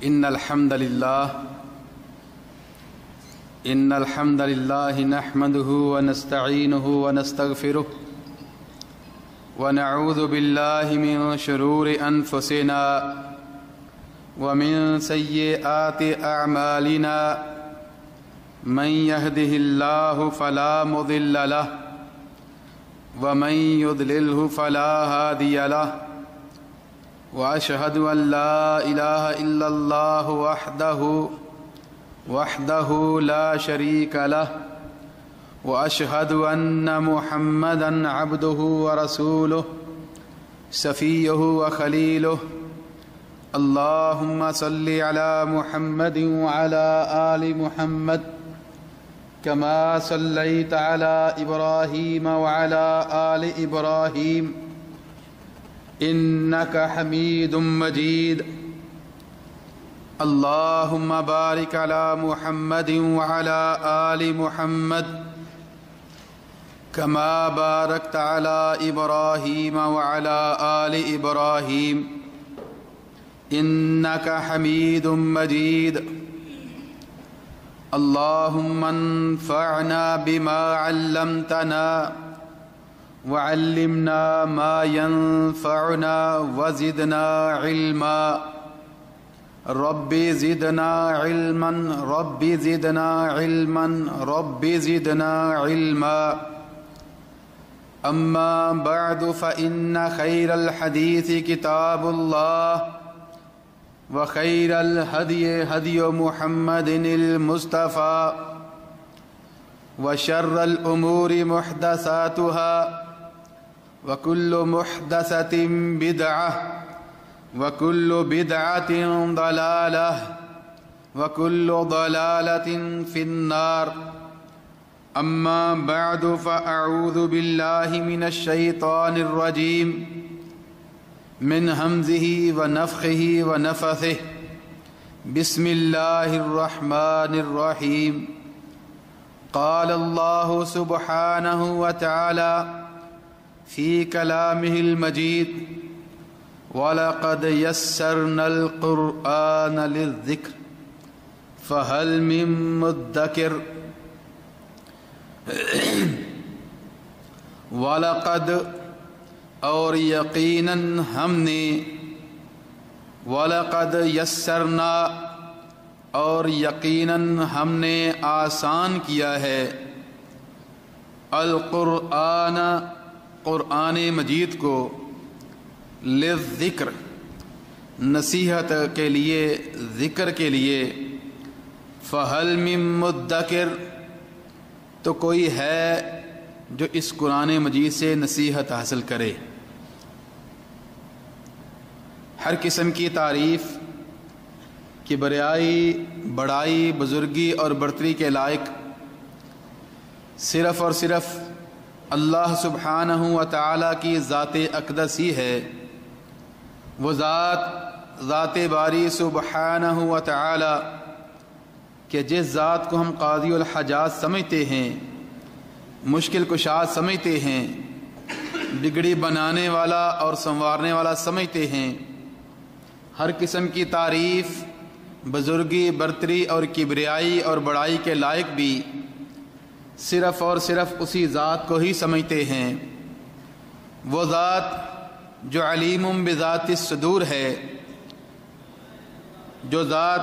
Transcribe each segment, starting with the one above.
إن الحمد لله نحمده ونستعينه ونستغفره ونعوذ بالله من شرور أنفسنا ومن سيئات أعمالنا من يهده الله فلا مضل له ومن يضلله فلا هادي له وأشهد أن لا إله إلا الله وحده لا شريك له وأشهد أن محمدًا عبده ورسوله صفيه وخليله اللهم صل على محمد وعلى آل محمد كما صليت على إبراهيم وعلى آل إبراهيم إنك حميد مجيد اللهم بارك على محمد وعلى آل محمد كما باركت على إبراهيم وعلى آل إبراهيم إنك حميد مجيد اللهم انفعنا بما علمتنا وعلمنا ما ينفعنا وزدنا علما رب زدنا علما رب زدنا علما رب زدنا علما أما بعد فإن خير الحديث كتاب الله وخير الهدي هدي محمد المصطفى وشر الأمور محدثاتها وكل محدثة بدعة وكل بدعة ضلالة وكل ضلالة في النار أما بعد فأعوذ بالله من الشيطان الرجيم من همزه ونفخه ونفثه بسم الله الرحمن الرحيم قال الله سبحانه وتعالى في كلامه المجيد وَلَقَدْ يَسَّرْنَا الْقُرْآنَ لِلذِّكْرِ فَهَلْ مِن مُّدَّكِرٍ وَلَقَدْ اور یقیناً ہم نے وَلَقَدْ يَسَّرْنَا اور یقیناً ہم نے آسان کیا ہے القرآن قرآن مجید کو للذکر نصیحت کے لیے ذکر کے لیے فہل من مدکر تو کوئی ہے جو اس قرآن مجید سے نصیحت حاصل کرے ہر قسم کی تعریف کی بڑائی بزرگی اور برتری کے لائق صرف اور صرف اللہ سبحانہ و تعالی کی ذات اقدس ہی ہے وہ ذات باری سبحانہ و تعالی کہ جس ذات کو ہم قاضی الحاجات سمجھتے ہیں مشکل کشاد سمجھتے ہیں بگڑی بنانے والا اور سنوارنے والا سمجھتے ہیں ہر قسم کی تعریف بزرگی برتری اور کبریائی اور بڑائی کے لائق بھی صرف اور صرف اسی ذات کو ہی سمجھتے ہیں وہ ذات جو علیم بذات الصدور ہے جو ذات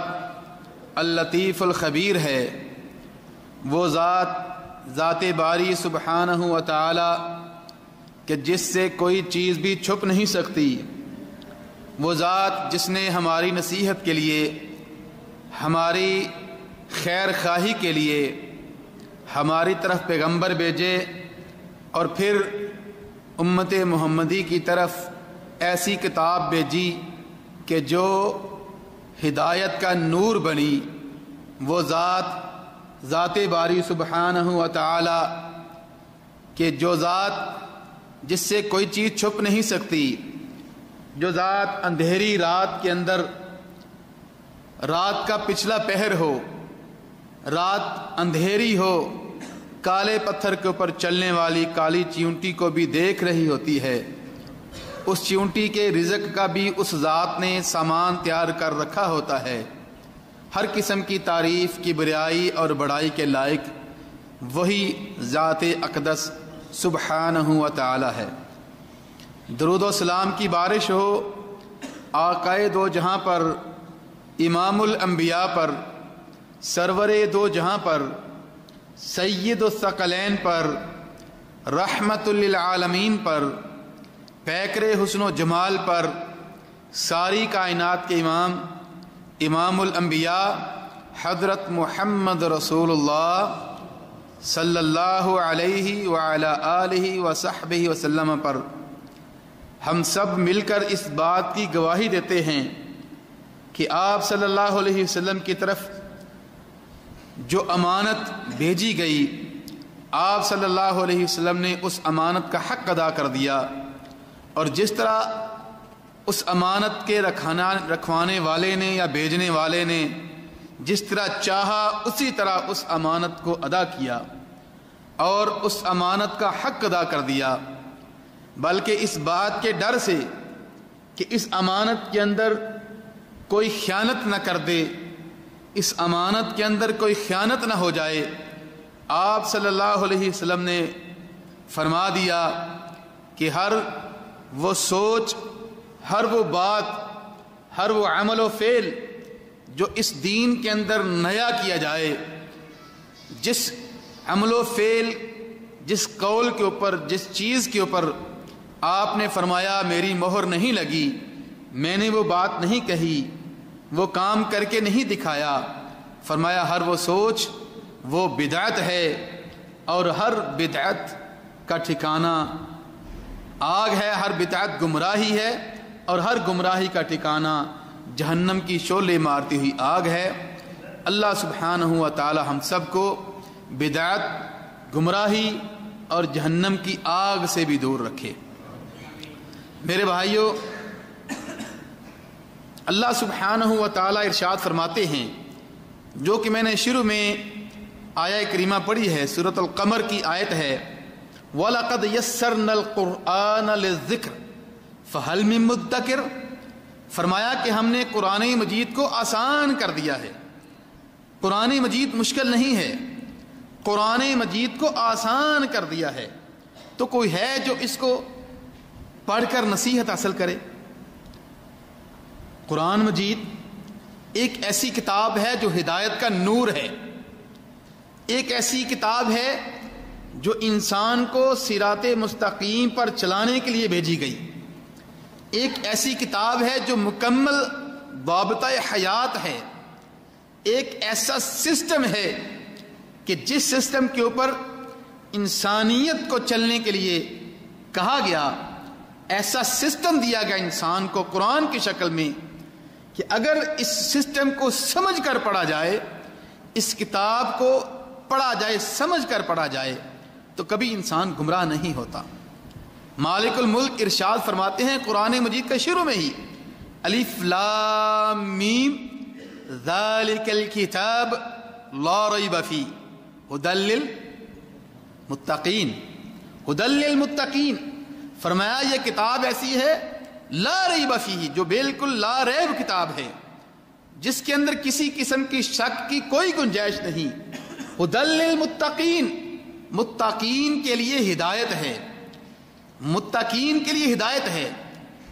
اللطیف الخبیر ہے وہ ذات باری سبحانہ و تعالی کہ جس سے کوئی چیز بھی چھپ نہیں سکتی وہ ذات جس نے ہماری نصیحت کے لیے ہماری خیر خواہی کے لیے ہماری طرف پیغمبر بھیجے اور پھر امت محمدی کی طرف ایسی کتاب بھیجی کہ جو ہدایت کا نور بنی وہ ذات باری سبحانہ و تعالی کہ جو ذات جس سے کوئی چیز چھپ نہیں سکتی جو ذات اندھیری رات کے اندر رات کا پچھلا پہر ہو رات اندھیری ہو کالے پتھر کے اوپر چلنے والی کالی چیونٹی کو بھی دیکھ رہی ہوتی ہے اس چیونٹی کے رزق کا بھی اس ذات نے سامان تیار کر رکھا ہوتا ہے۔ ہر قسم کی تعریف، کبریائی اور بڑائی کے لائق وہی ذات اقدس سبحانہ و تعالی ہے۔ درود و سلام کی بارش ہو آقائے دو جہاں پر، امام الانبیاء پر، سرور دو جہاں پر، سید الثقلین پر، رحمت للعالمین پر، پیکر حسن و جمال پر، ساری کائنات کے امام، امام الانبیاء حضرت محمد رسول اللہ صلی اللہ علیہ وعلی آلہ وصحبہ وسلم پر ہم سب مل کر اس بات کی گواہی دیتے ہیں کہ آپ صلی اللہ علیہ وسلم کی طرف جو امانت بھیجی گئی، آپ صلی اللہ علیہ وسلم نے اس امانت کا حق ادا کر دیا، اور جس طرح اس امانت کے رکھوانے والے نے یا بھیجنے والے نے جس طرح چاہا اسی طرح اس امانت کو ادا کیا اور اس امانت کا حق ادا کر دیا، بلکہ اس بات کے ڈر سے کہ اس امانت کے اندر کوئی خیانت نہ کر دے، اس امانت کے اندر کوئی خیانت نہ ہو جائے، آپ صلی اللہ علیہ وسلم نے فرما دیا کہ ہر وہ سوچ، ہر وہ بات، ہر وہ عمل و فعل جو اس دین کے اندر نیا کیا جائے، جس عمل و فعل، جس قول کے اوپر، جس چیز کے اوپر آپ نے فرمایا میری مہر نہیں لگی، میں نے وہ بات نہیں کہی، وہ کام کر کے نہیں دکھایا، فرمایا ہر وہ سوچ وہ بدعت ہے، اور ہر بدعت کا ٹھکانہ آگ ہے، ہر بدعت گمراہی ہے، اور ہر گمراہی کا ٹھکانہ جہنم کی شعلے مارتی ہوئی آگ ہے۔ اللہ سبحانہ و تعالی ہم سب کو بدعت، گمراہی اور جہنم کی آگ سے بھی دور رکھے۔ میرے بھائیوں، اللہ سبحانہ و تعالی ارشاد فرماتے ہیں، جو کہ میں نے شروع میں آیہ کریمہ پڑھی ہے، سورۃ القمر کی آیت ہے، وَلَقَدْ يَسَّرْنَا الْقُرْآنَ لِلذِّكْرِ فَهَلْ مِن مُدَّكِرٍ، فرمایا کہ ہم نے قرآن مجید کو آسان کر دیا ہے۔ قرآن مجید مشکل نہیں ہے، قرآن مجید کو آسان کر دیا ہے، تو کوئی ہے جو اس کو پڑھ کر نصیحت حاصل کرے؟ قرآن مجید ایک ایسی کتاب ہے جو ہدایت کا نور ہے، ایک ایسی کتاب ہے جو انسان کو صراط مستقیم پر چلانے کے لیے بھیجی گئی، ایک ایسی کتاب ہے جو مکمل ضابطہ حیات ہے، ایک ایسا سسٹم ہے کہ جس سسٹم کے اوپر انسانیت کو چلنے کے لیے کہا گیا، ایسا سسٹم دیا گیا انسان کو قرآن کی شکل میں کہ اگر اس سسٹم کو سمجھ کر پڑھا جائے، اس کتاب کو پڑھا جائے، سمجھ کر پڑھا جائے، تو کبھی انسان گمراہ نہیں ہوتا۔ مالک الملک ارشاد فرماتے ہیں قرآن مجید کا شروع میں ہی، الف لام میم ذالک الکتاب لا ریب فیہ ھدی للمتقین، ھدی للمتقین، فرمایا یہ کتاب ایسی ہے لا ریب فیہ، جو بالکل لا ریب کتاب ہے، جس کے اندر کسی قسم کی شک کی کوئی گنجائش نہیں، ھدی للمتقین، متقین کے لیے ہدایت ہے، متقین کے لیے ہدایت ہے۔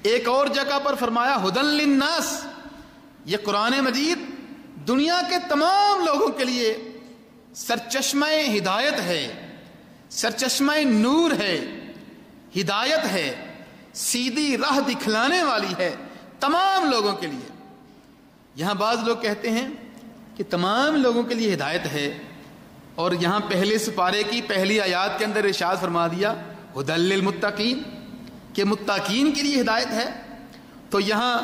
ایک اور جگہ پر فرمایا ھدی للناس، یہ قرآن مجید دنیا کے تمام لوگوں کے لیے سرچشمہ ہدایت ہے، سرچشمہ نور ہے، ہدایت ہے، سیدھی راہ دکھلانے والی ہے تمام لوگوں کے لیے۔ یہاں بعض لوگ کہتے ہیں کہ تمام لوگوں کے لیے ہدایت ہے، اور یہاں پہلے سپارے کی پہلی آیات کے اندر ارشاد فرما دیا ھدی للمتقین، کہ متقین کے لیے ہدایت ہے۔ تو یہاں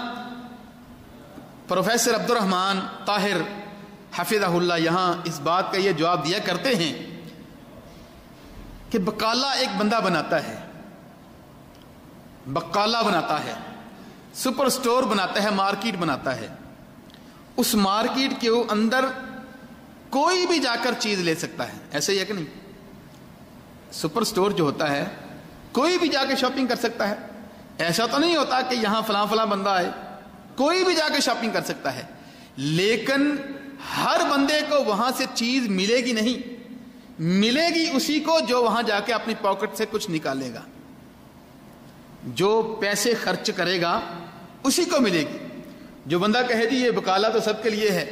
پروفیسر عبد الرحمن طاہر حفظہ اللہ یہاں اس بات کا یہ جواب دیا کرتے ہیں کہ بقالہ ایک بندہ بناتا ہے، بقالہ بناتا ہے، سپر سٹور بناتا ہے، مارکیٹ بناتا ہے، اس مارکیٹ کے اندر کوئی بھی جا کر چیز لے سکتا ہے، ایسے ہی ہے کہ نہیں؟ سپر سٹور جو ہوتا ہے کوئی بھی جا کے شاپنگ کر سکتا ہے، ایسا تو نہیں ہوتا کہ یہاں فلاں فلاں بندہ ہے، کوئی بھی جا کے شاپنگ کر سکتا ہے، لیکن ہر بندے کو وہاں سے چیز ملے گی نہیں، ملے گی اسی کو جو وہاں جا کے اپنی پاکٹ سے کچھ نکالے گا، جو پیسے خرچ کرے گا اسی کو ملے گی۔ جو بندہ کہے جی یہ بکالا تو سب کے لیے ہے،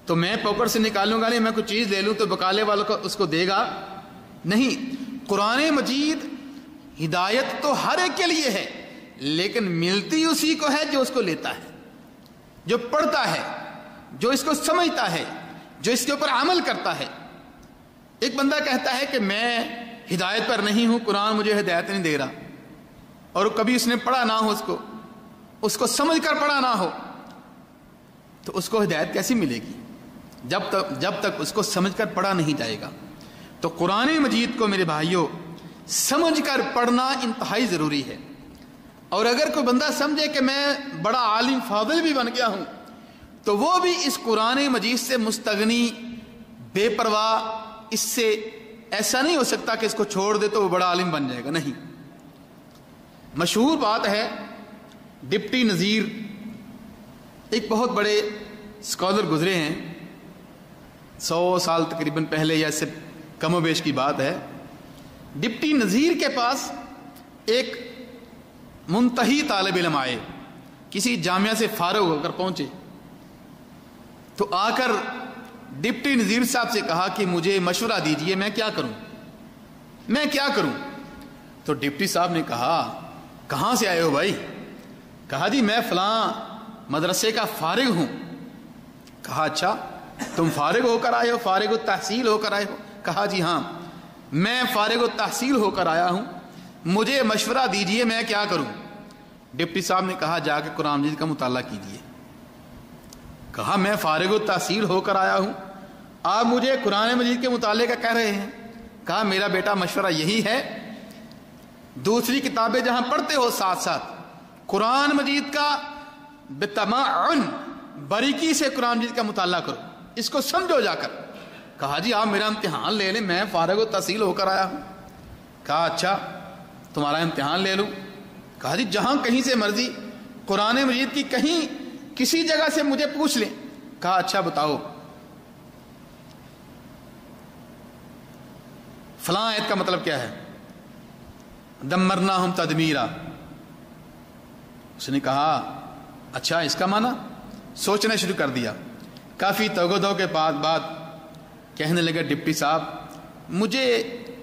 تو میں پاکٹ سے نکالوں گا نہیں، میں کوئی چیز لے لوں تو بکالے والوں کو اس کو دے گا نہیں۔ قرآن مجید ہدایت تو ہر ایک کے لیے ہے، لیکن ملتی اسی کو ہے جو اس کو لیتا ہے، جو پڑھتا ہے، جو اس کو سمجھتا ہے، جو اس کے اوپر عمل کرتا ہے۔ ایک بندہ کہتا ہے کہ میں ہدایت پر نہیں ہوں، قرآن مجھے ہدایت نہیں دے رہا، اور کبھی اس نے پڑھا نہ ہو، اس کو سمجھ کر پڑھا نہ ہو، تو اس کو ہدایت کیسی ملے گی جب تک اس کو سمجھ کر پڑھا نہیں جائے گا۔ تو قرآن مجید کو میرے بھائیوں سمجھ کر پڑھنا انتہائی ضروری ہے، اور اگر کوئی بندہ سمجھے کہ میں بڑا عالم فاضل بھی بن گیا ہوں، تو وہ بھی اس قرآن مجید سے مستغنی، بے پرواہ، اس سے ایسا نہیں ہو سکتا کہ اس کو چھوڑ دے تو وہ بڑا عالم بن جائے گا، نہیں۔ مشہور بات ہے، ڈپٹی نذیر ایک بہت بڑے اسکالر گزرے ہیں، 100 سال تقریباً پہلے یا اس سے کم و بیش کی بات ہے۔ ڈپٹی نذیر کے پاس ایک منتہی طالب علم آئے، کسی جامعہ سے فارغ ہو کر پہنچے، تو آ کر ڈپٹی نذیر صاحب سے کہا کہ مجھے مشورہ دیجئے، میں کیا کروں؟ تو ڈپٹی صاحب نے کہا کہاں سے آئے ہو بھائی؟ کہا جی میں فلاں مدرسے کا فارغ ہوں۔ کہا اچھا تم فارغ ہو کر آئے ہو، فارغ التحصیل ہو کر آئے ہو؟ کہا جی ہاں میں فارغ التحصیل ہو کر آیا ہوں، مجھے مشورہ دیجئے میں کیا کروں؟ ڈپٹی صاحب نے کہا جا کے قرآن مجید کا مطالعہ کیجئے۔ کہا میں فارغ التحصیل ہو کر آیا ہوں، آپ مجھے قرآن مجید کے مطالعے کا کہہ رہے ہیں؟ کہا میرا بیٹا مشورہ یہی ہے، دوسری کتابیں جہاں پڑھتے ہو ساتھ ساتھ قرآن مجید کا بتمعن، باریکی سے قرآن مجید کا مطالعہ کرو، اس کو سمجھو جا کر۔ کہا جی آپ میرا امتحان لے لیں، میں فارغ التحصیل ہو کر آیا ہوں۔ کہا اچھا تمہارا امتحان لے لوں؟ کہا جی جہاں کہیں سے مرضی قرآن مجید کی کہیں کسی جگہ سے مجھے پوچھ لیں۔ کہا اچھا بتاؤ فلاں آیت کا مطلب کیا ہے؟ دمرناہم تدمیرا۔ اس نے کہا اچھا اس کا معنی؟ سوچنا شروع کر دیا، کافی توگدو کے بعد کہنے لگا ڈپٹی صاحب مجھے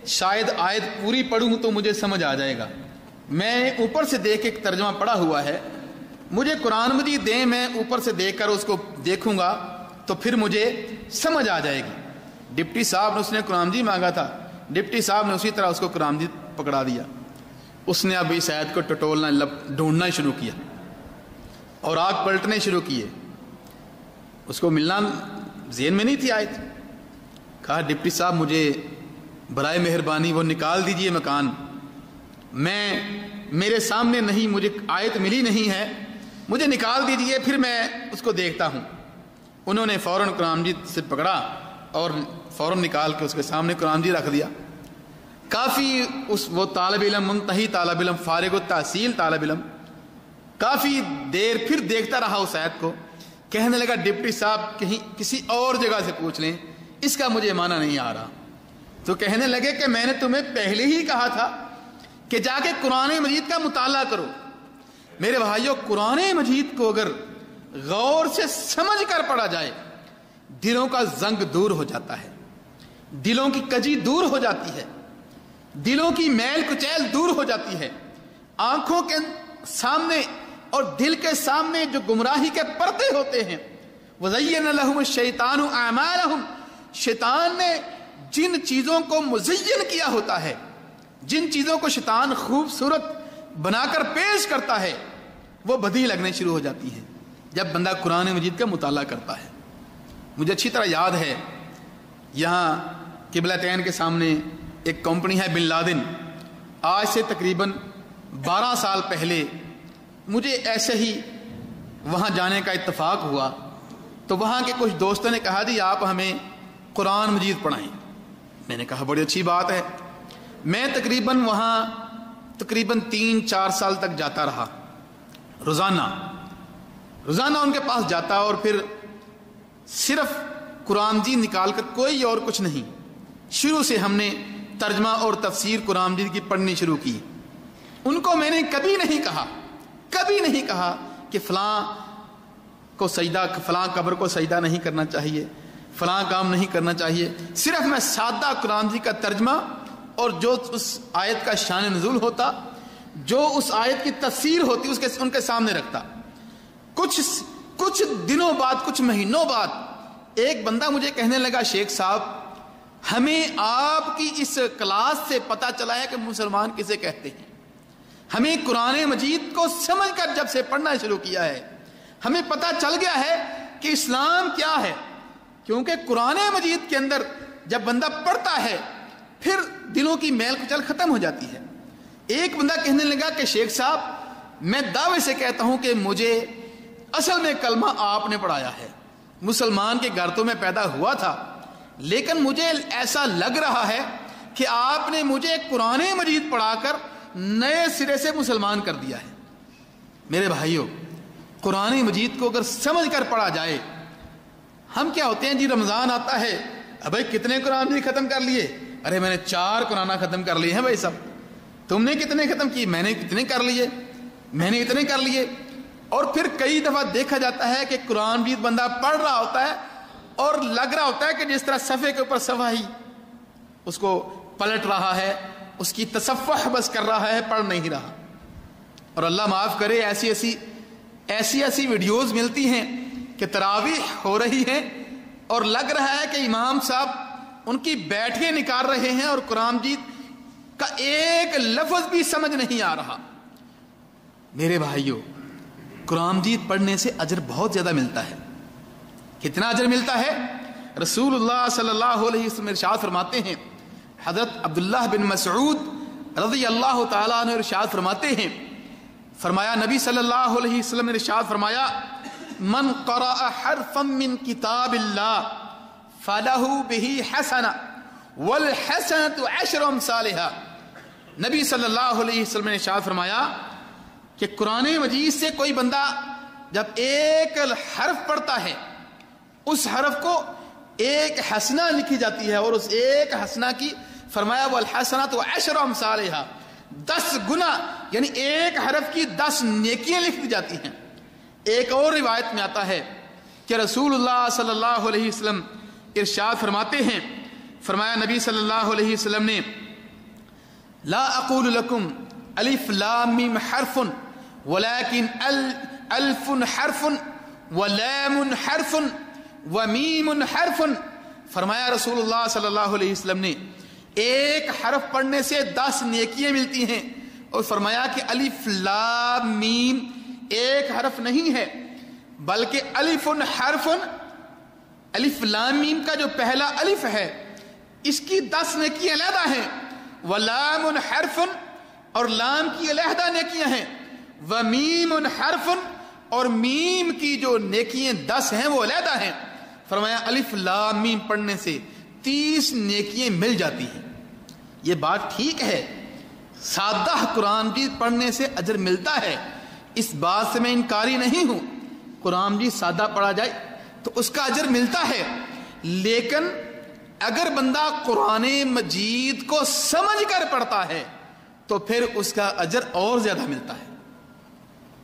شاید آیت پوری پڑھوں تو مجھے سمجھ آ جائے گا، میں اوپر سے دیکھ کے ایک ترجمہ پڑھا ہوا ہے، مجھے قرآن مجید دیں، میں اوپر سے دیکھ کر اس کو دیکھوں گا تو پھر مجھے سمجھ آ جائے گی۔ ڈپٹی صاحب نے، اس نے قرآن مجید مانگا تھا، ڈپٹی صاحب نے اسی طرح اس کو قرآن مجید پکڑا دیا۔ اس نے اب اس آیت کو ٹٹولنا، ڈھونڈنا شروع کیا اور آگ پلٹنے شروع کیے، اس کو ملنا ذہن میں نہیں تھی آیت۔ کہا ڈپٹی صاحب مجھے برائے مہربانی وہ نکال دیجئے مکان، میرے سامنے نہیں، مجھے آیت ملی نہیں ہے، مجھے نکال دیجئے پھر میں اس کو دیکھتا ہوں۔ انہوں نے فوراً قرآن مجید سے پکڑا اور فوراً نکال کے اس کے سامنے قرآن مجید رکھ دیا۔ کافی وہ طالب علم، منتہی طالب علم، فارغ التحصیل طالب علم، کافی دیر پھر دیکھتا رہا اس آیت کو، کہنے لگا ڈپٹی صاحب کہیں کسی اور جگہ سے پوچھ لیں، اس کا مجھے معنی نہیں آ رہا۔ تو کہنے لگے کہ میں نے تمہیں پہلے ہی کہا تھا کہ جا کے قرآن مجید کا مطالعہ کرو۔ میرے بھائیوں قرآن مجید کو اگر غور سے سمجھ کر پڑھا جائے، دلوں کا زنگ دور ہو جاتا ہے، دلوں کی کجی دور ہو جاتی ہے، دلوں کی میل کچیل دور ہو جاتی ہے، آنکھوں کے سامنے اور دل کے سامنے جو گمراہی کے پردے ہوتے ہیں، وَزَيَّنَ لَهُمُ الشَّيْطَانُ أَعْمَالَهُمْ، شیطان نے جن چیزوں کو مزین کیا ہوتا ہے، جن چیزوں کو شیطان خوبصورت بنا کر پیش کرتا ہے، وہ بدی لگنے شروع ہو جاتی ہے جب بندہ قرآن مجید کا مطالعہ کرتا ہے۔ مجھے اچھی طرح یاد ہے، یہاں قبلتین کے سامنے ایک کمپنی ہے بن لادن، آج سے تقریباً 12 سال پہلے مجھے ایسے ہی وہاں جانے کا اتفاق ہوا، تو وہاں کے کچھ دوستوں نے کہا جی آپ ہمیں قرآن مجید پڑھائیں۔ میں نے کہا بڑی اچھی بات ہے۔ میں تقریباً وہاں تقریباً 3-4 سال تک جاتا رہا، روزانہ ان کے پاس جاتا، اور پھر صرف قرآن مجید نکال کر، کوئی اور کچھ نہیں، شروع سے ہم نے ترجمہ اور تفسیر قرآن مجید کی پڑھنی شروع کی۔ ان کو میں نے کبھی نہیں کہا کہ فلاں کو سجدہ، فلاں قبر کو سجدہ نہیں کرنا چاہیے، فلاں کام نہیں کرنا چاہیے۔ صرف میں سادہ قرآن مجید کا ترجمہ اور جو اس آیت کا شان نزول ہوتا، جو اس آیت کی تفسیر ہوتی، ان کے سامنے رکھتا۔ کچھ دنوں بعد، کچھ مہینوں بعد ایک بندہ مجھے کہنے لگا، شیخ صاحب ہمیں آپ کی اس کلاس سے پتہ چلا ہے کہ مسلمان کسے کہتے ہیں۔ ہمیں قرآن مجید کو سمجھ کر جب سے پڑھنا شروع کیا ہے، ہمیں پتہ چل گیا ہے کہ اسلام کیا ہے، کیونکہ قرآن مجید کے اندر جب بندہ پڑھتا ہے پھر دلوں کی میل کچل ختم ہو جاتی ہے۔ ایک بندہ کہنے لگا کہ شیخ صاحب میں دعوے سے کہتا ہوں کہ مجھے اصل میں کلمہ آپ نے پڑھایا ہے، مسلمان کے گھر تو میں پیدا ہوا تھا، لیکن مجھے ایسا لگ رہا ہے کہ آپ نے مجھے قرآن مجید پڑھا کر نئے سرے سے مسلمان کر دیا ہے۔ میرے بھائیوں، قرآن مجید کو اگر سمجھ کر پڑھا جائے، ہم کیا ہوتے ہیں جی، رمضان آتا ہے، بھائی کتنے قرآن مجید ختم کر لیے؟ ارے میں نے 4 قرآن ختم کر لیے ہیں بھائی صاحب۔ تم نے کتنے ختم کیے؟ میں نے کتنے کر لیے، میں نے اتنے کر لیے۔ اور پھر کئی دفعہ دیکھا جاتا ہے کہ قرآن مجید بندہ پڑھ رہا ہوتا ہے اور لگ رہا ہوتا ہے کہ جس طرح صفحے کے اوپر صفحہ ہی اس کو پلٹ رہا ہے، اس کی تصفح بس کر رہا ہے، پڑھ نہیں رہا۔ اور اللہ معاف کرے، ایسی ویڈیوز ملتی ہیں کہ تراویح ہو رہی ہیں اور لگ رہا ہے کہ امام صاحب ان کی بیٹھیں نکال رہے ہیں اور قرآن مجید کا ایک لفظ بھی سمجھ نہیں آ رہا۔ میرے بھائیوں، قرآن مجید پڑھنے سے اجر بہت زیادہ ملتا ہے۔ کتنا اجر ملتا ہے؟ رسول اللہ صلی اللہ علیہ وسلم ارشاد فرماتے ہیں، حضرت عبداللہ بن مسعود رضی اللہ تعالیٰ عنہ ارشاد فرماتے ہیں، فرمایا نبی صلی اللہ علیہ وسلم نے ارشاد فرمایا، من قرأ حرفا من کتاب اللہ فلہ بہ حسنہ والحسنۃ عشر امثالہا۔ نبی صلی اللہ علیہ وسلم نے ارشاد فرمایا کہ قرآن مجید سے کوئی بندہ جب ایک حرف پڑھتا ہے، اس حرف کو ایک حسنہ لکھی جاتی ہے، اور اس ایک حسنہ کی فرمایا والحسنۃ عشر امثالہا، 10 گنا، یعنی ایک حرف کی 10 نیکیاں لکھ دی جاتی ہیں۔ ایک اور روایت میں آتا ہے کہ رسول اللہ صلی اللہ علیہ وسلم ارشاد فرماتے ہیں، فرمایا نبی صلی اللہ علیہ وسلم نے، لا اقول لکم الف لام میم حرف ولكن الف حرف ولام حرف ومیم حرف۔ فرمایا رسول اللہ صلی اللہ علیہ وسلم نے، ایک حرف پڑھنے سے 10 نیکیاں ملتی ہیں، اور فرمایا کہ الف لام میم ایک حرف نہیں ہے بلکہ الف حرف، الف لام میم کا جو پہلا الف ہے اس کی 10 نیکیاں علیحدہ ہیں، ولام حرف اور لام کی علیحدہ نیکیاں ہیں، ومیم حرف اور میم کی جو نیکیاں 10 ہیں وہ علیحدہ ہیں۔ فرمایا الف لام میم پڑھنے سے 30 نیکیاں مل جاتی ہیں۔ یہ بات ٹھیک ہے، سادہ قرآن مجید پڑھنے سے اجر ملتا ہے، اس بات سے میں انکاری نہیں ہوں۔ قرآن مجید سادہ پڑھا جائے تو اس کا اجر ملتا ہے، لیکن اگر بندہ قرآن مجید کو سمجھ کر پڑھتا ہے تو پھر اس کا اجر اور زیادہ ملتا ہے،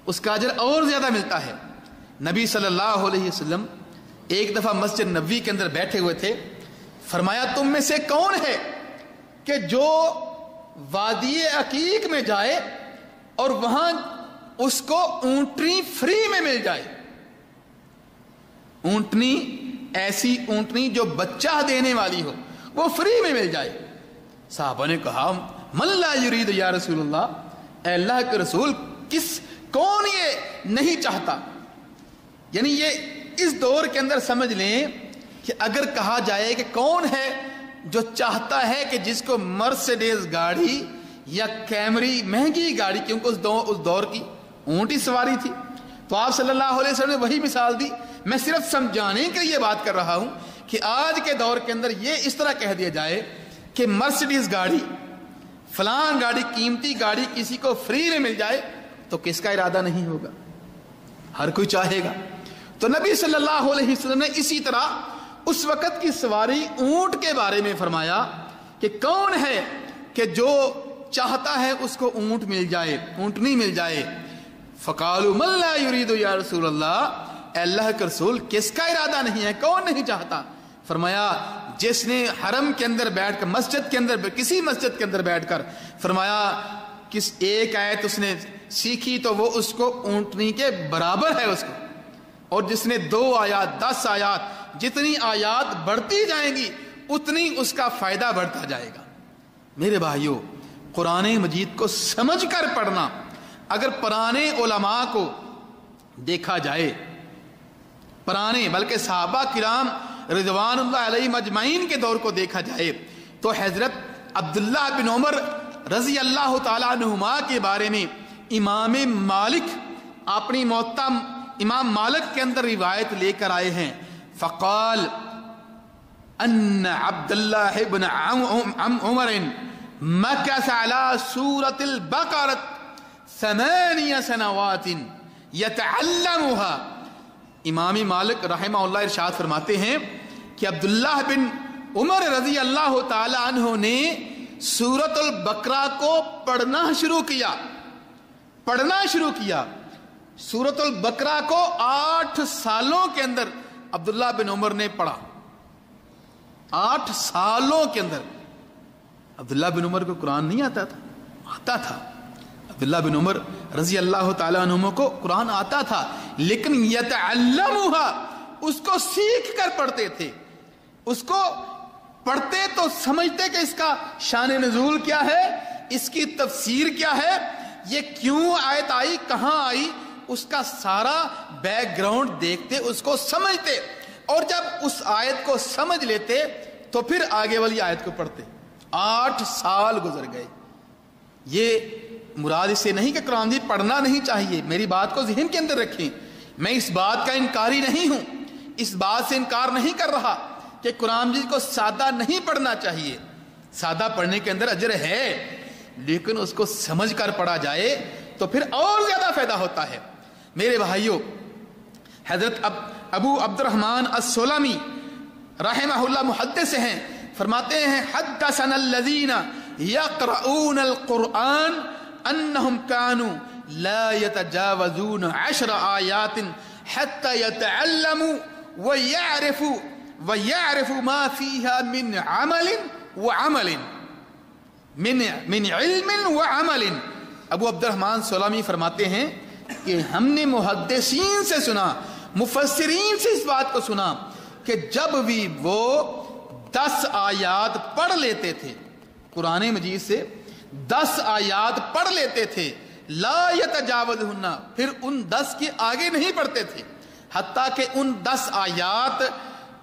اس کا اجر اور زیادہ ملتا ہے۔ نبی صلی اللہ علیہ وسلم ایک دفعہ مسجد نبوی کے اندر بیٹھے ہوئے تھے، فرمایا تم میں سے کون ہے کہ جو وادی عقیق میں جائے اور وہاں اس کو اونٹنی فری میں مل جائے، اونٹنی، ایسی اونٹنی جو بچہ دینے والی ہو، وہ فری میں مل جائے۔ صحابہ نے کہا من لا یرید یا رسول اللہ، اے اللہ کے رسول کون یہ نہیں چاہتا؟ یعنی یہ اس دور کے اندر سمجھ لیں کہ اگر کہا جائے کہ کون ہے جو چاہتا ہے کہ جس کو مرسیڈیز گاڑی یا کیمری مہنگی گاڑی، کیونکہ اس دور کی اونٹی سواری تھی، تو آپ صلی اللہ علیہ وسلم نے وہی مثال دی۔ میں صرف سمجھانے کے لیے بات کر رہا ہوں کہ آج کے دور کے اندر یہ اس طرح کہہ دیا جائے کہ مرسیڈیز گاڑی، فلاں گاڑی، قیمتی گاڑی کسی کو فری میں مل جائے تو کس کا ارادہ نہیں ہوگا؟ ہر کوئی چاہے گا۔ تو نبی صلی اللہ علیہ وسلم نے اسی طرح اس وقت کی سواری اونٹ کے بارے میں فرمایا کہ کون ہے کہ جو چاہتا ہے اس کو اونٹ مل جائے، اونٹنی مل جائے۔ فقالوا من لا يريد یا رسول اللہ، اے اللہ کے رسول کس کا ارادہ نہیں ہے، کون نہیں چاہتا؟ فرمایا جس نے حرم کے اندر بیٹھ کر، مسجد کے اندر، کسی مسجد کے اندر بیٹھ کر، فرمایا کس ایک آیت اس نے سیکھی تو وہ اس کو اونٹنی کے برابر ہے اس کو، اور جس نے 2 آیات 10 آیات، جتنی آیات بڑھتی جائیں گی اتنی اس کا فائدہ بڑھتا جائے گا۔ میرے بھائیوں، قرآن مجید کو سمجھ کر پڑھنا، اگر پرانے علماء کو دیکھا جائے، پرانے بلکہ صحابہ کرام رضوان اللہ علیہ مجمعین کے دور کو دیکھا جائے تو حضرت عبداللہ بن عمر رضی اللہ تعالیٰ عنہما کے بارے میں امام مالک اپنی موطا امام مالک کے اندر روایت لے کر آئے ہیں۔ فقال ان عبداللہ بن عمر مکث على سورة البقرة 8 سنوات يتعلمها۔ امام مالک رحمہ اللہ ارشاد فرماتے ہیں کہ عبداللہ بن عمر رضی اللہ تعالی عنہ نے سورۃ البقرہ کو پڑھنا شروع کیا۔ سورۃ البقرہ کو 8 سالوں کے اندر عبداللہ بن عمر نے پڑھا۔ 8 سالوں کے اندر عبداللہ بن عمر کو قرآن نہیں آتا تھا۔ عبداللہ بن عمر رضی اللہ تعالیٰ عنہ کو قرآن آتا تھا، لیکن یتعلمها، اس کو سیکھ کر پڑھتے تھے۔ اس کو پڑھتے تو سمجھتے کہ اس کا شان نزول کیا ہے، اس کی تفسیر کیا ہے، یہ کیوں آیت آئی، کہاں آئی، اس کا سارا بیک گراؤنڈ دیکھتے، اس کو سمجھتے، اور جب اس آیت کو سمجھ لیتے تو پھر آگے والی آیت کو پڑھتے۔ 8 سال گزر گئے۔ یہ مراد اس سے نہیں کہ قرآن مجید پڑھنا نہیں چاہیے، میری بات کو ذہن کے اندر رکھیں، میں اس بات کا انکاری نہیں ہوں، اس بات سے انکار نہیں کر رہا کہ قرآن مجید کو سادہ نہیں پڑھنا چاہیے، سادہ پڑھنے کے اندر اجر ہے، لیکن اس کو سمجھ کر پڑھا جائے تو پھر اور زیادہ فائدہ ہوتا ہے۔ میرے بھائیوں، حضرت ابو عبد الرحمن السلمی رحمہ اللہ محدث ہیں، فرماتے ہیں حدثنا الذین یقرؤون القرآن انہم كانوا لا يتجاوزون 10 آیات حتى يتعلموا ويعرفوا ما فيها من عمل وعمل من علم وعمل۔ ابو عبد الرحمن سلمی فرماتے ہیں کہ ہم نے محدثین سے سنا، مفسرین سے اس بات کو سنا کہ جب بھی وہ 10 آیات پڑھ لیتے تھے، قرآن مجید سے 10 آیات پڑھ لیتے تھے، لا یتجاوزہن، پھر ان 10 کے آگے نہیں پڑھتے تھے، حتیٰ کہ ان 10 آیات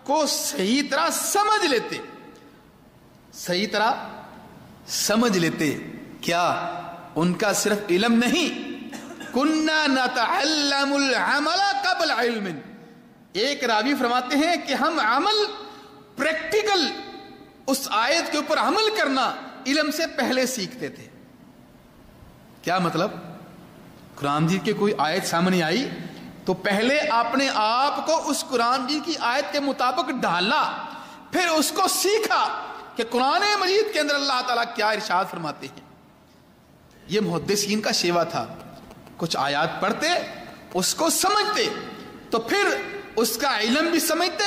کو صحیح طرح سمجھ لیتے۔ کیا ان کا صرف علم نہیں، کننا نتعلم العمل قبل علم۔ ایک راوی فرماتے ہیں کہ ہم عمل، پریکٹیکل، اس آیت کے اوپر عمل کرنا علم سے پہلے سیکھتے تھے۔ کیا مطلب؟ قرآن مجید کی کوئی آیت سامنے آئی تو پہلے اپنے آپ کو اس قرآن مجید کی آیت کے مطابق ڈھالا، پھر اس کو سیکھا کہ قرآن مجید کے اندر اللہ تعالیٰ کیا ارشاد فرماتے ہیں۔ یہ محدثین کا شیوا تھا، کچھ آیات پڑھتے، اس کو سمجھتے، تو پھر اس کا علم بھی سمجھتے،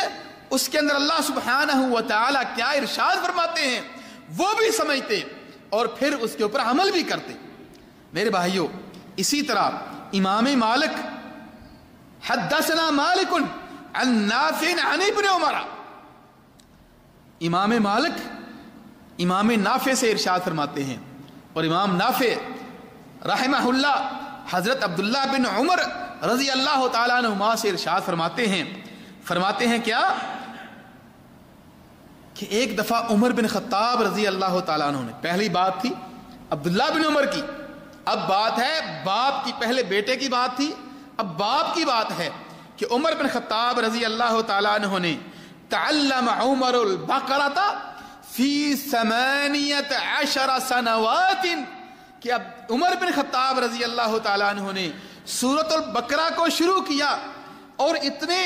اس کے اندر اللہ سبحانہ و تعالیٰ کیا ارشاد فرماتے ہیں وہ بھی سمجھتے، اور پھر اس کے اوپر عمل بھی کرتے۔ میرے بھائیوں، اسی طرح امام مالک حدثنا مالک عن نافع عن ابن عمر، امام مالک امام نافع سے ارشاد فرماتے ہیں، اور امام نافع رحمہ اللہ حضرت عبداللہ بن عمر رضی اللہ تعالیٰ عنہما سے ارشاد فرماتے ہیں کیا کہ ایک دفعہ عمر بن خطاب رضی اللہ تعالیٰ عنہ نے، پہلی بات تھی عبداللہ بن عمر کی، اب بات ہے باپ کی، پہلے بیٹے کی بات تھی، اب باپ کی بات ہے کہ عمر بن خطاب رضی اللہ تعالیٰ عنہ نے تعلم عمر البقرۃ فی 18 سنوات، کہ اب عمر بن خطاب رضی اللہ تعالیٰ عنہ نے سورۃ البقرہ کو شروع کیا اور اتنے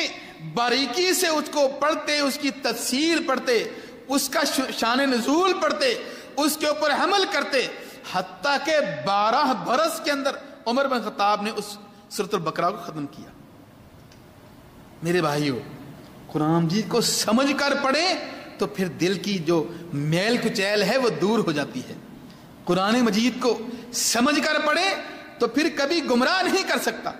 باریکی سے اس کو پڑھتے، اس کی تفسیر پڑھتے، اس کا شان نزول پڑھتے، اس کے اوپر عمل کرتے، حتیٰ کہ 12 برس کے اندر عمر بن خطاب نے اس سورۃ البقرہ کو ختم کیا۔ میرے بھائیو، قرآن جی کو سمجھ کر پڑھیں تو پھر دل کی جو میل کچیل ہے وہ دور ہو جاتی ہے۔ قرآن مجید کو سمجھ کر پڑھیں تو پھر کبھی گمراہ نہیں کر سکتا،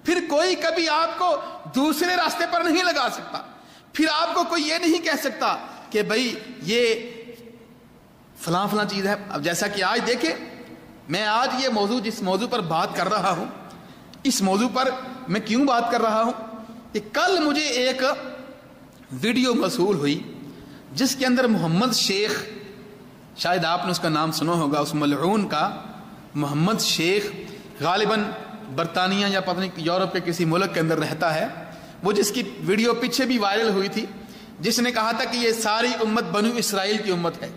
پھر کوئی کبھی آپ کو دوسرے راستے پر نہیں لگا سکتا، پھر آپ کو کوئی یہ نہیں کہہ سکتا کہ بھئی یہ فلاں فلاں چیز ہے۔ اب جیسا کہ آج دیکھیں، میں آج یہ موضوع جس موضوع پر بات کر رہا ہوں، اس موضوع پر میں کیوں بات کر رہا ہوں کہ کل مجھے ایک ویڈیو موصول ہوئی جس کے اندر محمد شیخ، شاید آپ نے اس کا نام سنا ہوگا، اس ملعون کا محمد شیخ، غالباً برطانیہ یا پتہ نہیں یورپ کے کسی ملک کے اندر رہتا ہے، وہ جس کی ویڈیو پیچھے بھی وائرل ہوئی تھی، جس نے کہا تھا کہ یہ ساری امت بنو اسرائیل کی امت ہے۔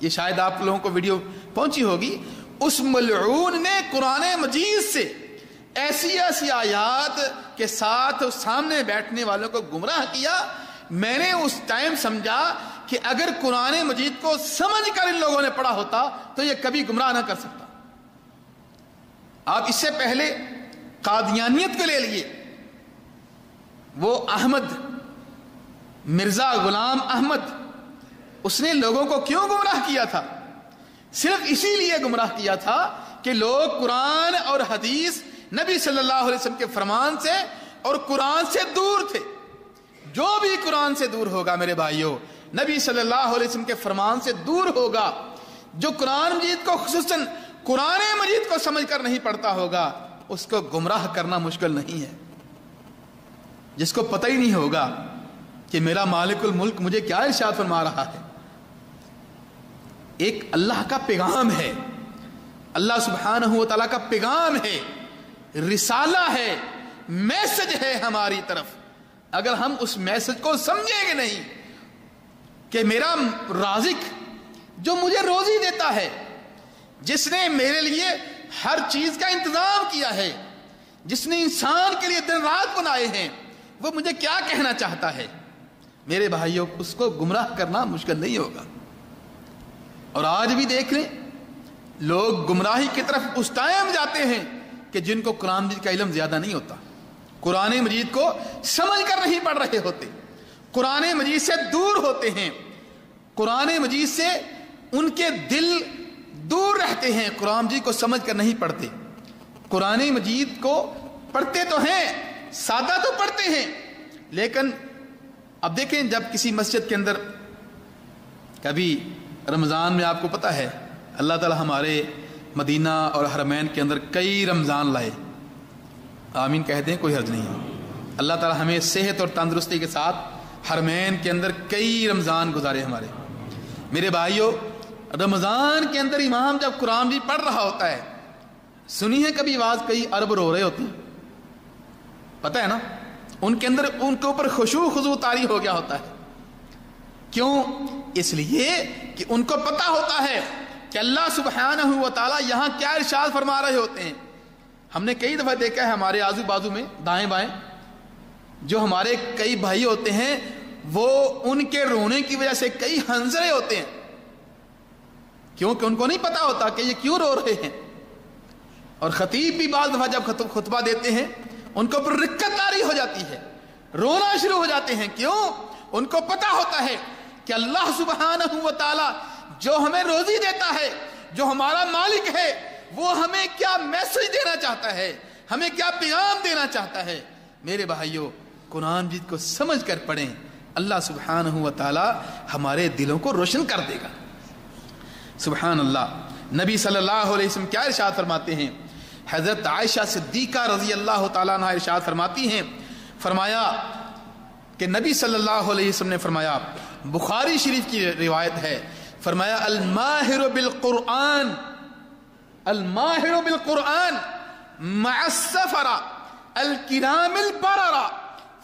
یہ شاید آپ لوگوں کو ویڈیو پہنچی ہوگی۔ اس ملعون نے قرآن مجید سے ایسی ایسی آیات کے ساتھ سامنے بیٹھنے والوں کو گمراہ کیا۔ میں نے اس ٹائم سمجھا کہ اگر قرآن مجید کو سمجھ کر ان لوگوں نے پڑھا ہوتا تو یہ کبھی گمراہ نہ کر سکتا۔ آپ اس سے پہلے قادیانیت کو لے لیے، وہ احمد مرزا غلام احمد، اس نے لوگوں کو کیوں گمراہ کیا تھا؟ صرف اسی لیے گمراہ کیا تھا کہ لوگ قرآن اور حدیث، نبی صلی اللہ علیہ وسلم کے فرمان سے اور قرآن سے دور تھے۔ جو بھی قرآن سے دور ہوگا میرے بھائیوں، نبی صلی اللہ علیہ وسلم کے فرمان سے دور ہوگا، جو قرآن مجید کو خصوصاً قرآن مجید کو سمجھ کر نہیں پڑھتا ہوگا، اس کو گمراہ کرنا مشکل نہیں ہے۔ جس کو پتہ ہی نہیں ہوگا کہ میرا مالک الملک مجھے کیا ارشاد فرما رہا ہے، ایک اللہ کا پیغام ہے، اللہ سبحانہ و تعالیٰ کا پیغام ہے، رسالہ ہے، میسج ہے ہماری طرف۔ اگر ہم اس میسج کو سمجھیں گے نہیں کہ میرا رازق جو مجھے روزی دیتا ہے، جس نے میرے لیے ہر چیز کا انتظام کیا ہے، جس نے انسان کے لیے دن رات بنائے ہیں، وہ مجھے کیا کہنا چاہتا ہے، میرے بھائیوں اس کو گمراہ کرنا مشکل نہیں ہوگا۔ اور آج بھی دیکھ لیں، لوگ گمراہی کی طرف اس ٹائم جاتے ہیں کہ جن کو قرآن مجید کا علم زیادہ نہیں ہوتا، قرآن مجید کو سمجھ کر نہیں پڑھ رہے ہوتے، قرآن مجید سے دور ہوتے ہیں، قرآن مجید سے ان کے دل دور رہتے ہیں، قرآن مجید کو سمجھ کر نہیں پڑھتے۔ قرآن مجید کو پڑھتے تو ہیں، سادہ تو پڑھتے ہیں، لیکن اب دیکھیں جب کسی مسجد کے اندر کبھی رمضان میں، آپ کو پتہ ہے اللہ تعالی ہمارے مدینہ اور حرمین کے اندر کئی رمضان لائے، آمین کہتے ہیں، کوئی حرج نہیں ہے۔ اللہ تعالی ہمیں صحت اور تندرستی کے ساتھ حرمین کے اندر کئی رمضان گزارے ہمارے۔ میرے بھائیوں، رمضان کے اندر امام جب قرآن بھی پڑھ رہا ہوتا ہے، سنی ہے کبھی آواز، کئی عرب رو رہے ہوتے ہیں، پتہ ہے نا، ان کے اندر ان کے اوپر خشوع خضوع طاری ہو گیا ہوتا ہے۔ کیوں؟ اس لیے کہ ان کو پتہ ہوتا ہے کہ اللہ سبحانہ و تعالی یہاں کیا ارشاد فرما رہے ہوتے ہیں۔ ہم نے کئی دفعہ دیکھا ہے ہمارے آزو بازو میں دائیں بائیں جو ہمارے کئی بھائی ہوتے ہیں، وہ ان کے رونے کی وجہ سے کئی ہنزرے ہوتے ہیں، کیونکہ ان کو نہیں پتا ہوتا کہ یہ کیوں رو رہے ہیں۔ اور خطیب بھی بعض دفعہ جب خطبہ دیتے ہیں ان کو پر رکت طاری ہو جاتی ہے، رونا شروع ہو جاتے ہیں۔ کیوں؟ ان کو پتا ہوتا ہے کہ اللہ سبحانہ و تعالی جو ہمیں روزی دیتا ہے، جو ہمارا مالک ہے، وہ ہمیں کیا میسج دینا چاہتا ہے، ہمیں کیا پیغام دینا چاہتا ہے۔ میرے بھائیوں، قرآن مجید کو سمجھ کر پڑھیں، اللہ سبحانہ و تعالی ہمارے دلوں کو روشن کر دے گا۔ سبحان اللہ۔ نبی صلی اللہ علیہ وسلم کیا ارشاد فرماتے ہیں؟ حضرت عائشہ صدیقہ رضی اللہ تعالیٰ عنہ ارشاد فرماتی ہیں، فرمایا کہ نبی صلی اللہ علیہ وسلم نے فرمایا، بخاری شریف کی روایت ہے، فرمایا الماہر بالقرآن، الماہر بالقرآن مع السفر الکرام البررہ،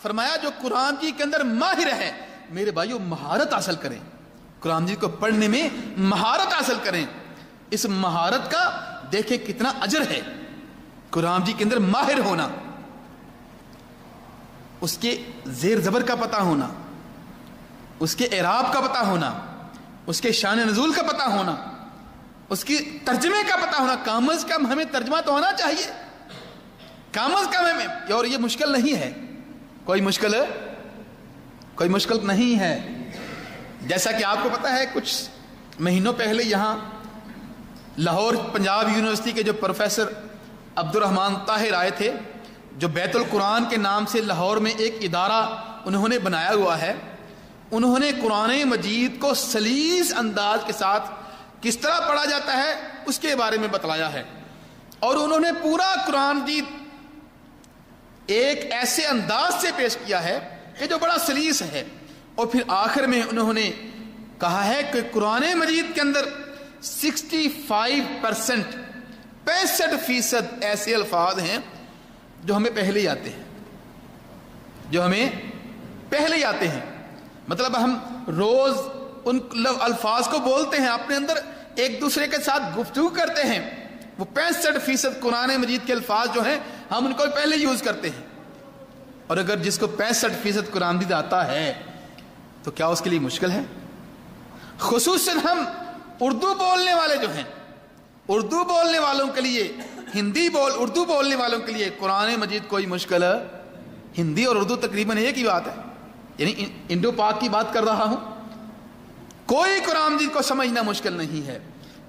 فرمایا جو قرآن کی کے اندر ماہر ہے، میرے بھائیو مہارت حاصل کریں، قرآن مجید کو پڑھنے میں مہارت حاصل کریں. اس مہارت کا دیکھیں کتنا اجر ہے. قرآن مجید کے اندر ماہر ہونا، اس کے زیر زبر کا پتہ ہونا، اس کے اعراب کا پتہ ہونا، اس کے شان نزول کا پتہ ہونا، اس کی ترجمے کا پتہ ہونا. کم از کم ہمیں ترجمہ تو ہونا چاہیے، کم از کم ہمیں. اور یہ مشکل نہیں ہے، کوئی مشکل نہیں ہے. جیسا کہ آپ کو پتہ ہے کچھ مہینوں پہلے یہاں لاہور پنجاب یونیورسٹی کے جو پروفیسر عبد الرحمن طاہر آئے تھے، جو بیت القرآن کے نام سے لاہور میں ایک ادارہ انہوں نے بنایا ہوا ہے. انہوں نے قرآن مجید کو سلیس انداز کے ساتھ کس طرح پڑھا جاتا ہے اس کے بارے میں بتلایا ہے. اور انہوں نے پورا قرآن مجید ایک ایسے انداز سے پیش کیا ہے کہ جو بڑا سلیس ہے. اور پھر آخر میں انہوں نے کہا ہے کہ قرآن مجید کے اندر 65% ایسے الفاظ ہیں جو ہمیں پہلے ہی آتے ہیں. مطلب ہم روز ان الفاظ کو بولتے ہیں، اپنے اندر ایک دوسرے کے ساتھ گفتگو کرتے ہیں. وہ 65% قرآن مجید کے الفاظ جو ہیں ہم ان کو پہلے یوز کرتے ہیں. اور اگر جس کو 65% قرآن مجید آتا ہے تو کیا اس کے لیے مشکل ہے؟ خصوصاً ہم اردو بولنے والے جو ہیں، اردو بولنے والوں کے لیے، اردو بولنے والوں کے لیے قرآن مجید کوئی مشکل ہے؟ ہندی اور اردو تقریباً ایک ہی بات ہے، یعنی انڈو پاک کی بات کر رہا ہوں. کوئی قرآن مجید کو سمجھنا مشکل نہیں ہے.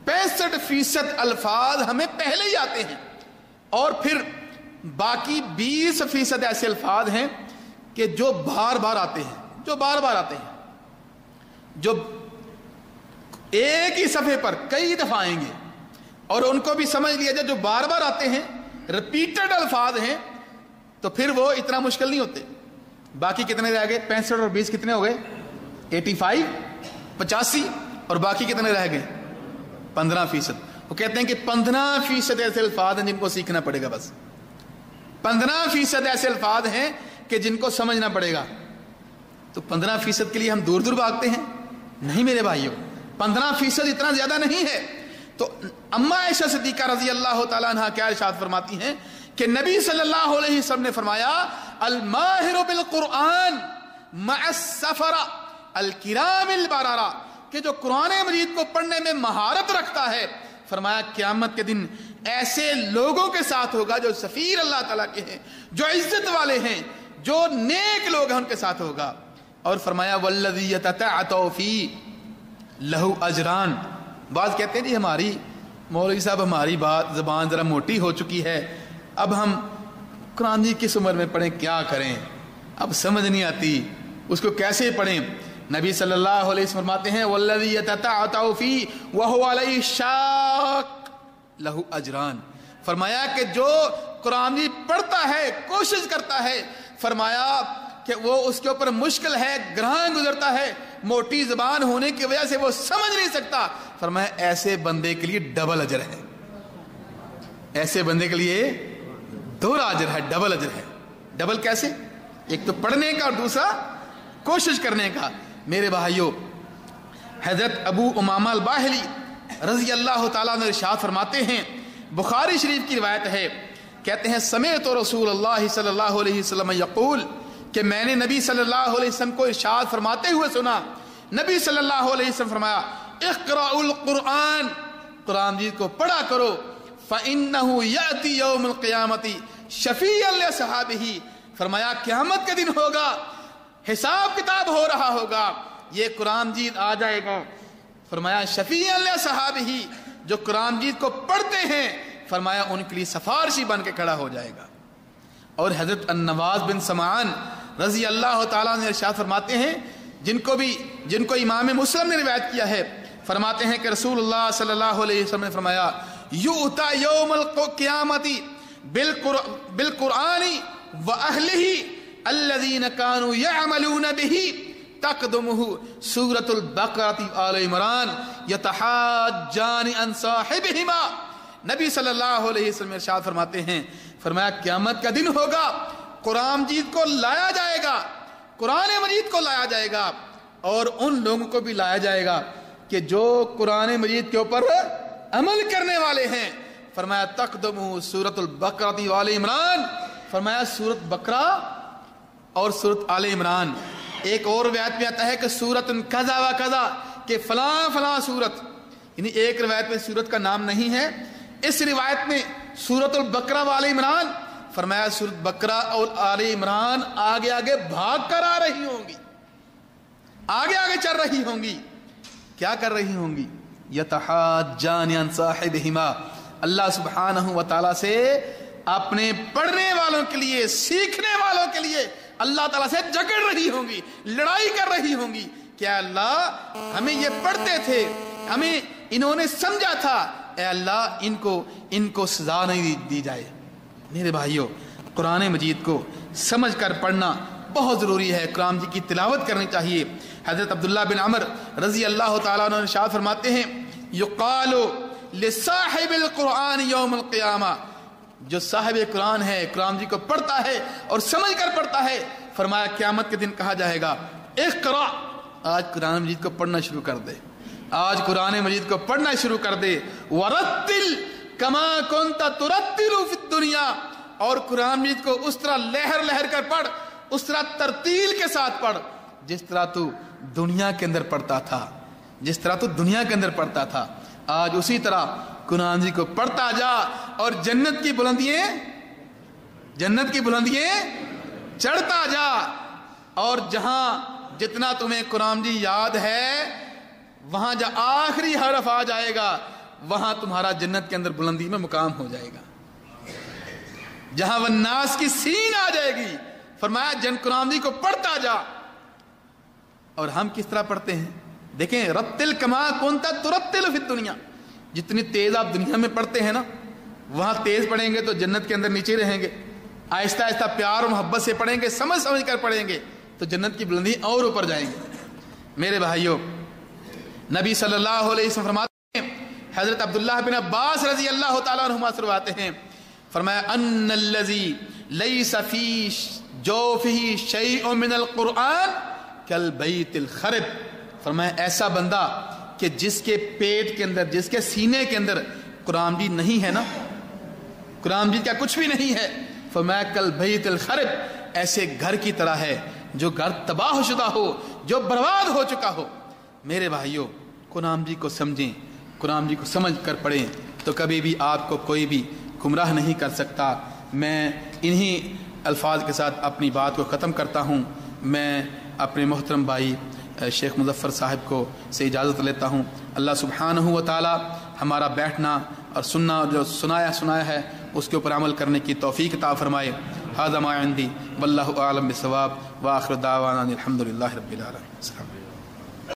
65% الفاظ ہمیں پہلے ہی آتے ہیں، اور پھر باقی 20% ایسے الفاظ ہیں کہ جو بار بار آتے ہیں، جو ایک ہی صفحے پر کئی دفعہ آئیں گے. اور ان کو بھی سمجھ لیا جائے، جو بار بار آتے ہیں، ریپیٹڈ الفاظ ہیں، تو پھر وہ اتنا مشکل نہیں ہوتے. باقی کتنے رہ گئے؟ 65 اور 20 کتنے ہو گئے؟ 85 اور باقی کتنے رہ گئے؟ 15%. وہ کہتے ہیں کہ 15% ایسے الفاظ ہیں جن کو سیکھنا پڑے گا. بس 15% ایسے الفاظ ہیں کہ جن کو سمجھنا پڑے گا. تو 15% کے لیے ہم دور دور بھاگتے ہیں؟ نہیں میرے بھائیوں، 15% اتنا زیادہ نہیں ہے. تو اما عائشہ صدیقہ رضی اللہ تعالیٰ عنہ کیا ارشاد فرماتی ہیں کہ نبی صلی اللہ علیہ وسلم نے فرمایا الماہر بالقرآن مع السفرہ الکرام البررہ، کہ جو قرآن مجید کو پڑھنے میں مہارت رکھتا ہے، فرمایا قیامت کے دن ایسے لوگوں کے ساتھ ہوگا جو سفیر اللہ تعالیٰ کے ہیں، جو عزت والے ہیں، جو نیک لوگ ہیں، ان کے ساتھ ہوگا. اور فرمایا والذی یتتعتع فی لہو اجران. بعض کہتے ہیں جی ہماری مولوی صاحب ہماری بات زبان ذرا موٹی ہو چکی ہے، اب ہم قرآن جی کس عمر میں پڑھیں، کیا کریں، اب سمجھ نہیں آتی، اس کو کیسے پڑھیں. نبی صلی اللہ علیہ وسلم فرماتے ہیں والذی یتتعتع فی وہو علیہ شاق لہو اجران. فرمایا کہ جو قرآن جی پڑھتا ہے، کوشش کرتا ہے، فرمایا کہ وہ اس کے اوپر مشکل ہے، گرہاں گزرتا ہے، موٹی زبان ہونے کی وجہ سے وہ سمجھ نہیں سکتا، فرمایا ایسے بندے کے لیے ڈبل اجر ہے. ایسے بندے کے لیے دوہرا اجر ہے، ڈبل اجر ہے. ڈبل کیسے؟ ایک تو پڑھنے کا اور دوسرا کوشش کرنے کا. میرے بھائیوں، حضرت ابو امامہ الباہلی رضی اللہ تعالیٰ عنہ ارشاد فرماتے ہیں، بخاری شریف کی روایت ہے، کہتے ہیں سمعت رسول اللہ صلی اللہ علیہ وسلم یقول، کہ میں نے نبی صلی اللہ علیہ وسلم کو ارشاد فرماتے ہوئے سنا. نبی صلی اللہ علیہ وسلم فرمایا اقرأوا القرآن، قرآن مجید کو پڑھا کرو، فإنه یأتی یوم القیامت شفیعا لأصحابہ. فرمایا قیامت کا دن ہوگا، حساب کتاب ہو رہا ہوگا، یہ قرآن مجید آ جائے گا، فرمایا شفیعا لأصحابہ، جو قرآن مجید کو پڑھتے ہیں، فرمایا ان کے لیے سفارشی بن کے کھڑا ہو جائے گا. اور حضرت النواز بن سمعان رضی اللہ تعالیٰ نے ارشاد فرماتے ہیں، جن کو امام مسلم نے روایت کیا ہے، فرماتے ہیں کہ رسول اللہ صلی اللہ علیہ وسلم نے فرمایا یؤتی یوم القیامت بالقرآن واہلہ الذین کانوا یعملون بہ تقدمہ سورۃ البقرۃ آل عمران یتحاجان عن صاحبہما. نبی صلی اللہ علیہ وسلم ارشاد فرماتے ہیں، فرمایا قیامت کا دن ہوگا، قرآن مجید کو لایا جائے گا، قرآن مجید کو لایا جائے گا، اور ان لوگوں کو بھی لایا جائے گا کہ جو قرآن مجید کے اوپر عمل کرنے والے ہیں. فرمایا تقدمو سورۃ البقرہ وآل عمران، فرمایا سورۃ بقرہ اور سورۃ آل عمران. ایک اور روایت میں آتا ہے کہ سورۃ کذا و کذا، کہ فلاں فلاں سورت، یعنی ایک روایت میں سورت کا نام نہیں ہے. اس روایت میں سورۃ البقرہ وآل عمران، فرمایا سورۃ بقرہ اور آل عمران آگے آگے بھاگ کر آ رہی ہوں گی، آگے آگے چل رہی ہوں گی. کیا کر رہی ہوں گی؟ یتحاجان عن صاحبہما، اللہ سبحانہ و تعالیٰ سے اپنے پڑھنے والوں کے لیے، سیکھنے والوں کے لیے اللہ تعالیٰ سے جھگڑ رہی ہوں گی، لڑائی کر رہی ہوں گی. کیا اللہ ہمیں یہ پڑھتے تھے، ہمیں انہوں نے سمجھا تھا، اے اللہ ان کو سزا نہیں دی جائے. میرے بھائیوں، قرآن مجید کو سمجھ کر پڑھنا بہت ضروری ہے. قرآن جی کی تلاوت کرنی چاہیے. حضرت عبداللہ بن عمر رضی اللہ تعالیٰ عنہ ارشاد فرماتے ہیں یقال لصاحب القرآن یوم القیامہ، جو صاحب قرآن ہے، قرآن جی کو پڑھتا ہے اور سمجھ کر پڑھتا ہے، فرمایا قیامت کے دن کہا جائے گا اقرا، آج قرآن مجید کو پڑھنا شروع کر دے، آج قرآن مجید کو پڑھنا شروع کر دے. ورتل کما کنت ترتل فی الدنیا، اور قرآن مجید کو اس طرح لہر لہر کر پڑھ، اس طرح ترتیل کے ساتھ پڑھ جس طرح تو دنیا کے اندر پڑھتا تھا، جس طرح تو دنیا کے اندر پڑھتا تھا. آج اسی طرح قرآن جی کو پڑھتا جا اور جنت کی بلندیاں چڑھتا جا. اور جہاں جتنا تمہیں قرآن جی یاد ہے، وہاں جا آخری حرف آ جائے گا، وہاں تمہارا جنت کے اندر بلندی میں مقام ہو جائے گا. جہاں والناس کی سین آ جائے گی، فرمایا قرآن جی کو پڑھتا جا. اور ہم کس طرح پڑھتے ہیں؟ دیکھیں، رتل کما کنت ترتل فی الدنیا، جتنی تیز آپ دنیا میں پڑھتے ہیں نا، وہاں تیز پڑھیں گے تو جنت کے اندر نیچے رہیں گے. آہستہ آہستہ پیار اور محبت سے پڑھیں گے، سمجھ سمجھ کر پڑھیں گے تو جنت کی بلندی اور اوپر جائیں گے. میرے بھائیوں، نبی صلی اللہ علیہ وسلم فرماتے ہیں، حضرت عبداللہ بن عباس رضی اللہ تعالیٰ عنہما سے روایت ہیں، فرمایا ان الذی لیس فی جوفہ شیء من القرآن کالبیت الخرب، فرمایا ایسا بندہ کہ جس کے پیٹ کے اندر، جس کے سینے کے اندر قرآن بھی نہیں ہے نا، قرآن بھی کیا کچھ بھی نہیں ہے، فرمایا کالبیت الخرب، ایسے گھر کی طرح ہے جو گھر تباہ شدہ ہو، جو برباد ہو چکا ہو. میرے بھائیوں، قرآن جی کو سمجھیں، قرآن جی کو سمجھ کر پڑھیں تو کبھی بھی آپ کو کوئی بھی گمراہ نہیں کر سکتا. میں انہی الفاظ کے ساتھ اپنی بات کو ختم کرتا ہوں. میں اپنے محترم بھائی شیخ مظفر صاحب کو سے اجازت لیتا ہوں. اللہ سبحانہ و تعالی ہمارا بیٹھنا اور سننا، جو سنایا ہے اس کے اوپر عمل کرنے کی توفیق عطا فرمائے. ھذا ما عندی واللہ اعلم بالصواب، وآخر دعوانا الحمد للہ رب العالمین.